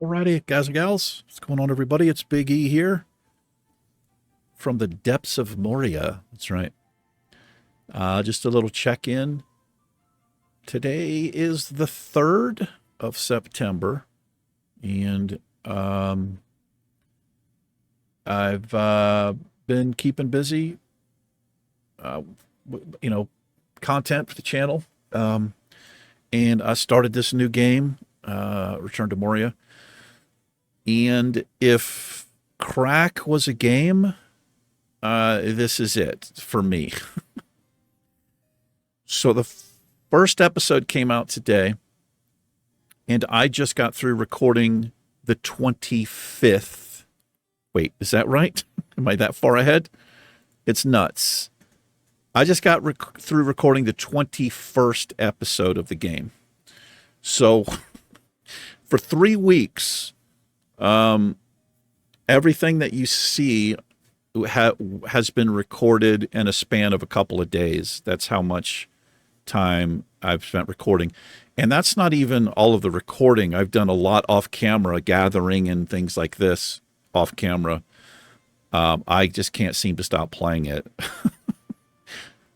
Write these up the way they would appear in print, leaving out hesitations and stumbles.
Alrighty, guys and gals, what's going on, everybody? It's Big E here from the depths of Moria. That's right. Just a little check in. Today is the 3rd of September, and I've been keeping busy, uh, you know, content for the channel. And I started this new game, Return to Moria. And if crack was a game, this is it for me. So the first episode came out today, and I just got through recording the 25th. Wait, is that right? Am I that far ahead? It's nuts. I just got through recording the 21st episode of the game. So for 3 weeks, everything that you see has been recorded in a span of a couple of days. That's how much time I've spent recording. And that's not even all of the recording. I've done a lot off camera, gathering and things like this off camera. I just can't seem to stop playing it.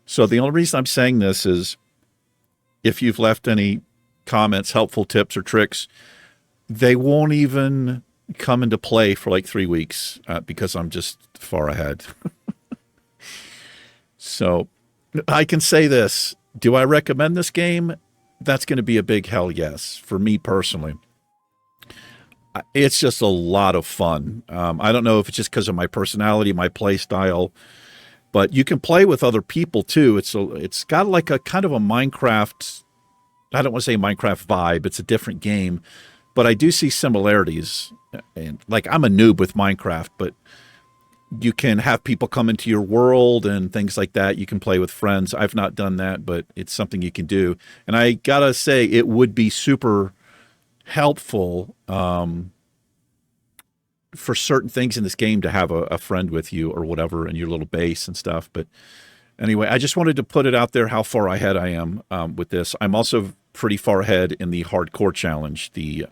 So the only reason I'm saying this is if you've left any comments, helpful tips or tricks, they won't even come into play for like 3 weeks because I'm just far ahead. So I can say this. Do I recommend this game? That's going to be a big hell yes for me personally. It's just a lot of fun. I don't know if it's just because of my personality, my play style, but you can play with other people too. It's got like a kind of a Minecraft, I don't want to say Minecraft vibe. It's a different game, but I do see similarities. And like I'm a noob with Minecraft, but you can have people come into your world and things like that. You can play with friends. I've not done that, but it's something you can do. And I gotta say, it would be super helpful for certain things in this game to have a friend with you or whatever in your little base and stuff. But anyway, I just wanted to put it out there how far ahead I am with this. I'm also pretty far ahead in the hardcore challenge, the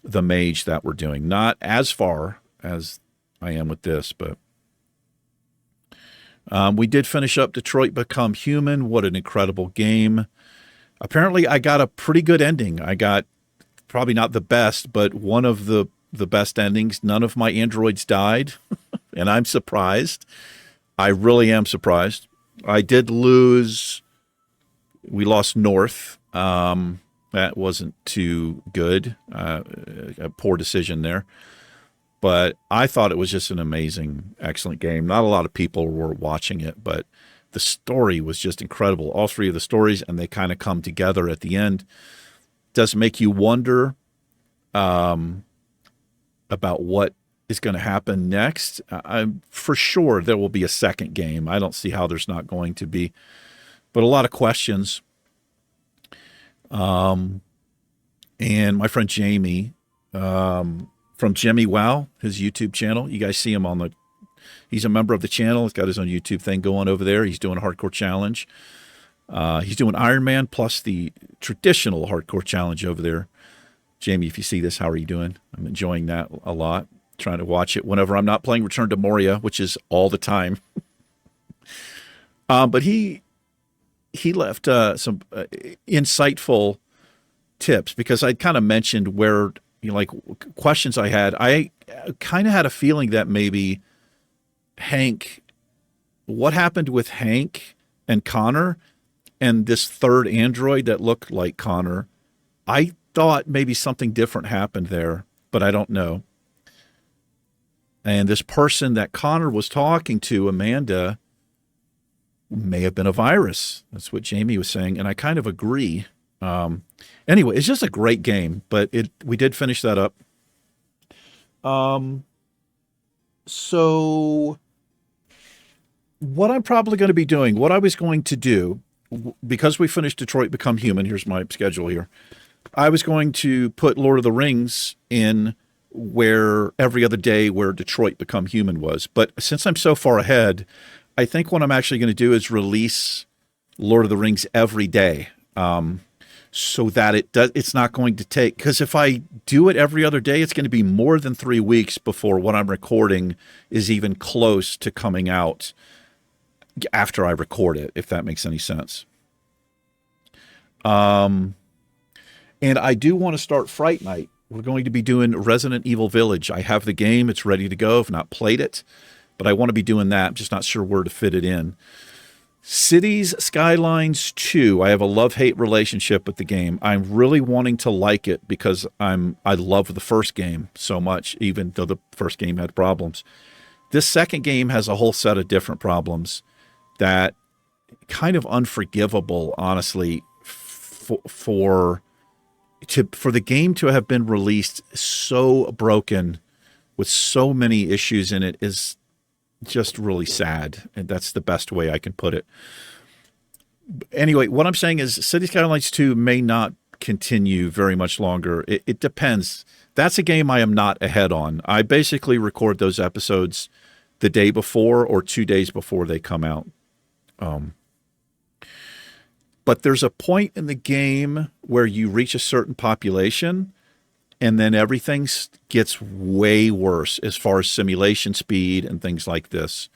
mage that we're doing. Not as far as I am with this, but we did finish up Detroit Become Human. What an incredible game. Apparently, I got a pretty good ending. I got probably not the best, but one of the best endings. None of my androids died, and I'm surprised. I really am surprised. I did lose. We lost North. That wasn't too good. A poor decision there. But I thought it was just an amazing, excellent game. Not a lot of people were watching it, but the story was just incredible. All three of the stories, and they kind of come together at the end. Does make you wonder about what is going to happen next. For sure, there will be a second game. I don't see how there's not going to be. But a lot of questions. And my friend Jamie, from Jimmy Wow, his YouTube channel. You guys see him on he's a member of the channel. He's got his own YouTube thing going over there. He's doing a hardcore challenge. He's doing Iron Man plus the traditional hardcore challenge over there. Jamie, if you see this, how are you doing? I'm enjoying that a lot. Trying to watch it whenever I'm not playing Return to Moria, which is all the time. But he left some insightful tips because I kind of mentioned where, like questions I had. I kind of had a feeling that maybe what happened with Hank and Connor and this third android that looked like Connor, I thought maybe something different happened there, but I don't know. And this person that Connor was talking to, Amanda, may have been a virus. That's what Jamie was saying, and I kind of agree. Anyway, it's just a great game, but we did finish that up. So what I'm probably going to be doing, what I was going to do, because we finished Detroit Become Human, here's my schedule here. I was going to put Lord of the Rings in where every other day where Detroit Become Human was. But since I'm so far ahead, I think what I'm actually going to do is release Lord of the Rings every day. So that it's not going to take, because if I do it every other day, it's going to be more than 3 weeks before what I'm recording is even close to coming out after I record it, if that makes any sense. And I do want to start Fright Night. We're going to be doing Resident Evil Village. I have the game. It's ready to go. I've not played it, but I want to be doing that. I'm just not sure where to fit it in. Cities Skylines 2. I have a love-hate relationship with the game. I'm really wanting to like it because I love the first game so much, even though the first game had problems. This second game has a whole set of different problems that kind of unforgivable, honestly, for the game to have been released so broken with so many issues in it is just really sad, and that's the best way I can put it. Anyway, what I'm saying is City Skylines 2 may not continue very much longer. It depends. That's a game I am not ahead on. I basically record those episodes the day before or 2 days before they come out. But there's a point in the game where you reach a certain population and then everything gets way worse as far as simulation speed and things like this.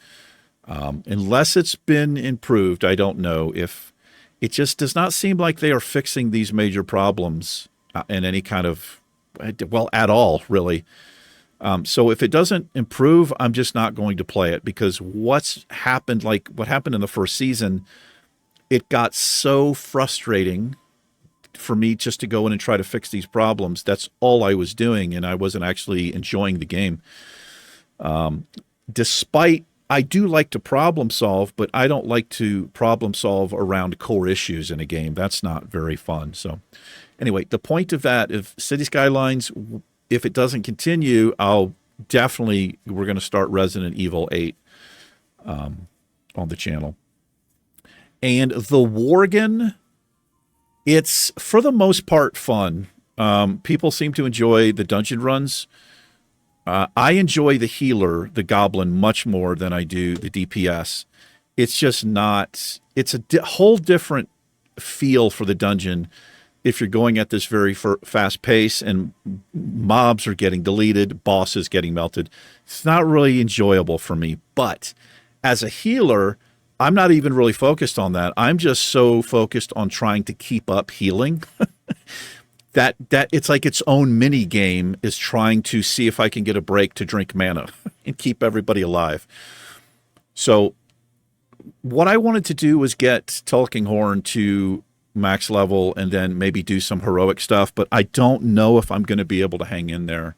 Unless it's been improved, I don't know. If it just does not seem like they are fixing these major problems in any kind of, well, at all, really. So if it doesn't improve, I'm just not going to play it because what happened in the first season, it got so frustrating for me just to go in and try to fix these problems. That's all I was doing, and I wasn't actually enjoying the game. Despite, I do like to problem solve, but I don't like to problem solve around core issues in a game. That's not very fun. So anyway, the point of that, if City Skylines, if it doesn't continue, we're going to start Resident Evil 8 on the channel. And the Worgen, it's for the most part fun. People seem to enjoy the dungeon runs. I enjoy the healer, the goblin, much more than I do the DPS. It's just not, it's a whole different feel for the dungeon if you're going at this very fast pace and mobs are getting deleted, bosses getting melted. It's not really enjoyable for me. But as a healer, I'm not even really focused on that. I'm just so focused on trying to keep up healing that it's like its own mini game is trying to see if I can get a break to drink mana and keep everybody alive. So what I wanted to do was get Tulkinghorn to max level and then maybe do some heroic stuff, but I don't know if I'm going to be able to hang in there.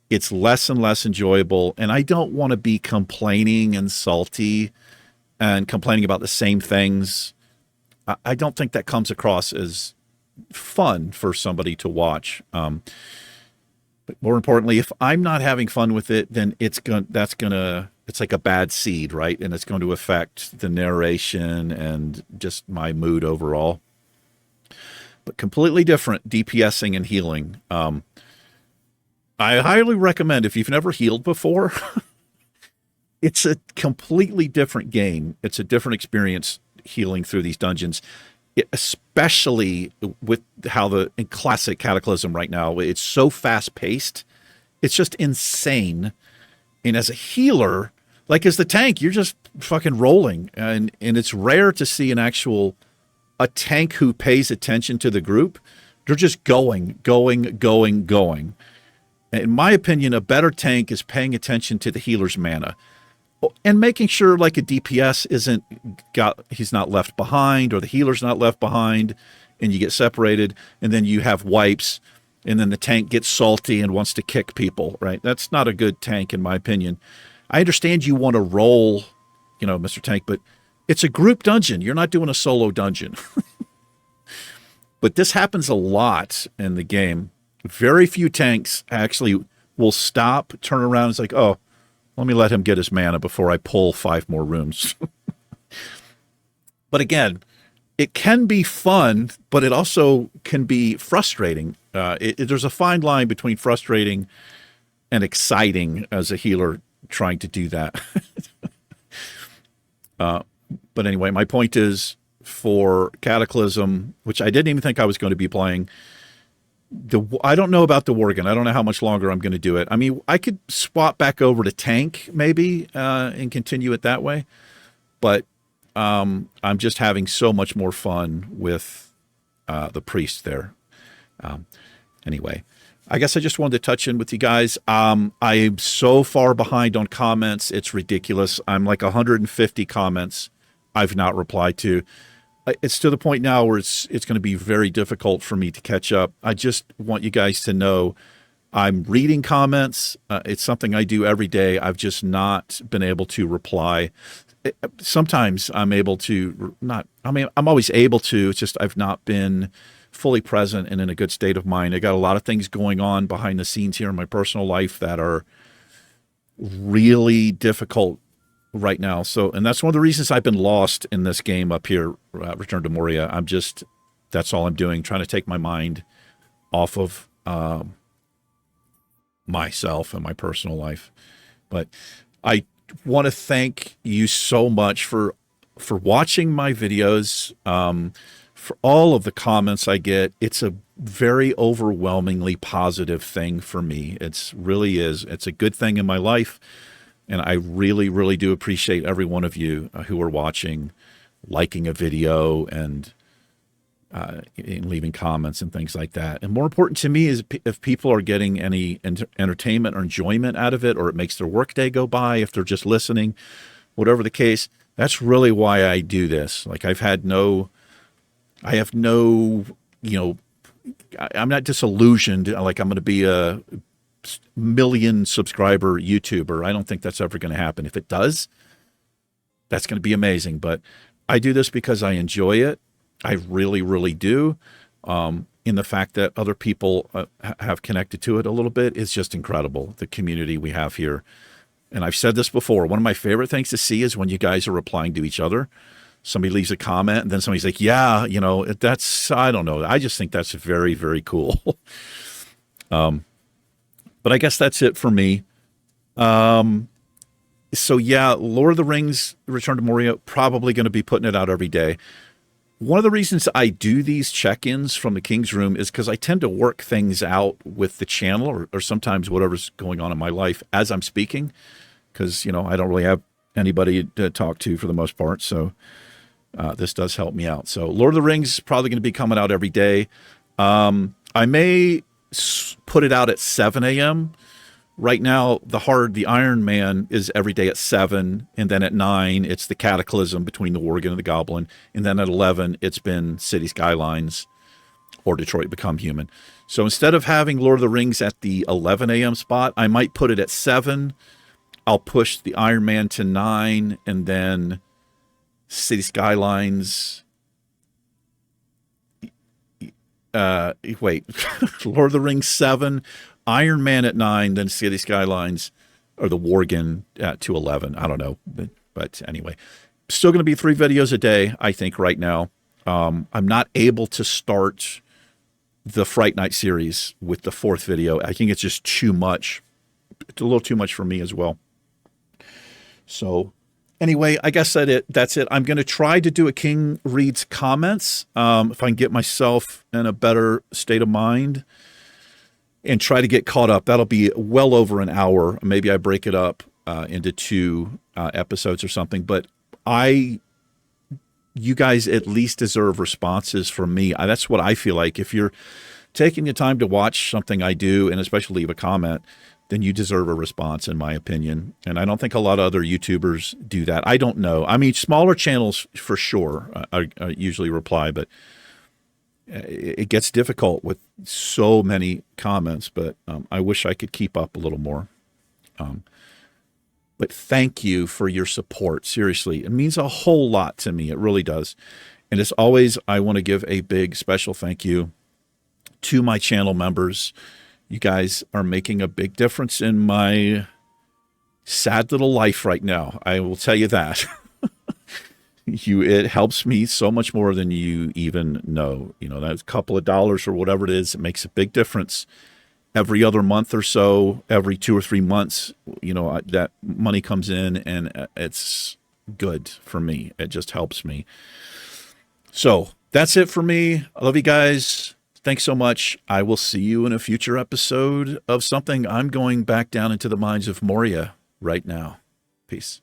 It's less and less enjoyable, and I don't want to be complaining and salty and complaining about the same things. I don't think that comes across as fun for somebody to watch. But more importantly, if I'm not having fun with it, then it's like a bad seed, right? And it's going to affect the narration and just my mood overall. But completely different DPSing and healing. I highly recommend, if you've never healed before, it's a completely different game. It's a different experience healing through these dungeons, especially with how in classic Cataclysm right now, it's so fast-paced. It's just insane. And as a healer, like as the tank, you're just fucking rolling. And it's rare to see a tank who pays attention to the group. They're just going. In my opinion, a better tank is paying attention to the healer's mana and making sure, like, a DPS he's not left behind, or the healer's not left behind, and you get separated, and then you have wipes, and then the tank gets salty and wants to kick people, right? That's not a good tank, in my opinion. I understand you want to roll, Mr. Tank, but it's a group dungeon. You're not doing a solo dungeon. But this happens a lot in the game. Very few tanks actually will stop, turn around, it's like, oh, let me let him get his mana before I pull 5 more rooms. But again, it can be fun, but it also can be frustrating. There's a fine line between frustrating and exciting as a healer trying to do that. But anyway, my point is, for Cataclysm, which I didn't even think I was going to be playing, I don't know about the Worgen. I don't know how much longer I'm going to do it. I mean, I could swap back over to Tank maybe and continue it that way, but I'm just having so much more fun with the priest there. Anyway, I guess I just wanted to touch in with you guys. I'm so far behind on comments. It's ridiculous. I'm like 150 comments I've not replied to. It's to the point now where it's going to be very difficult for me to catch up. I just want you guys to know I'm reading comments. It's something I do every day. I've just not been able to reply. Sometimes I'm able to not, I mean, I'm always able to. It's just I've not been fully present and in a good state of mind. I got a lot of things going on behind the scenes here in my personal life that are really difficult right now. So, and that's one of the reasons I've been lost in this game up here, Return to Moria. That's all I'm doing, trying to take my mind off of myself and my personal life. But I want to thank you so much for watching my videos, for all of the comments I get. It's a very overwhelmingly positive thing for me. It's really is. It's a good thing in my life. And I really, really do appreciate every one of you who are watching, liking a video, and leaving comments and things like that. And more important to me is if people are getting any entertainment or enjoyment out of it, or it makes their workday go by, if they're just listening, whatever the case, that's really why I do this. Like I have no, I'm not disillusioned. Like I'm going to be a million subscriber YouTuber. I don't think that's ever going to happen. If it does, that's going to be amazing. But I do this because I enjoy it. I really, really do. In the fact that other people have connected to it a little bit is just incredible. The community we have here. And I've said this before. One of my favorite things to see is when you guys are replying to each other. Somebody leaves a comment and then somebody's like, yeah, that's, I don't know. I just think that's very, very cool. But I guess that's it for me. So yeah, Lord of the Rings, Return to Moria, probably going to be putting it out every day. One of the reasons I do these check-ins from the King's Room is because I tend to work things out with the channel or sometimes whatever's going on in my life as I'm speaking, because, I don't really have anybody to talk to for the most part. So this does help me out. So Lord of the Rings is probably going to be coming out every day. I may put it out at 7 a.m. Right now, the Iron Man is every day at 7, and then at 9, it's the Cataclysm between the Worgen and the Goblin, and then at 11, it's been City Skylines or Detroit Become Human. So instead of having Lord of the Rings at the 11 a.m. spot, I might put it at 7. I'll push the Iron Man to 9, and then City Skylines. Lord of the Rings 7, Iron Man at 9, then City Skylines or the Worgen to 11. I don't know. But anyway, still going to be 3 videos a day, I think, right now. I'm not able to start the Fright Night series with the 4th video. I think it's just too much. It's a little too much for me as well. So anyway, I guess that's it. I'm going to try to do a King Reads comments if I can get myself in a better state of mind and try to get caught up. That'll be well over an hour. Maybe I break it up into 2 episodes or something. But you guys at least deserve responses from me. That's what I feel like. If you're taking the time to watch something I do, and especially leave a comment, then you deserve a response, in my opinion. And I don't think a lot of other YouTubers do that. I don't know. I mean, smaller channels for sure I usually reply, but it gets difficult with so many comments. But I wish I could keep up a little more. But thank you for your support. Seriously, it means a whole lot to me. It really does. And as always, I want to give a big special thank you to my channel members. You guys are making a big difference in my sad little life right now. I will tell you that. It helps me so much more than you even know. That couple of dollars or whatever it is, it makes a big difference. Every other month or so, every 2 or 3 months, that money comes in, and it's good for me. It just helps me. So that's it for me. I love you guys. thanks so much. I will see you in a future episode of something. I'm going back down into the mines of Moria right now. Peace.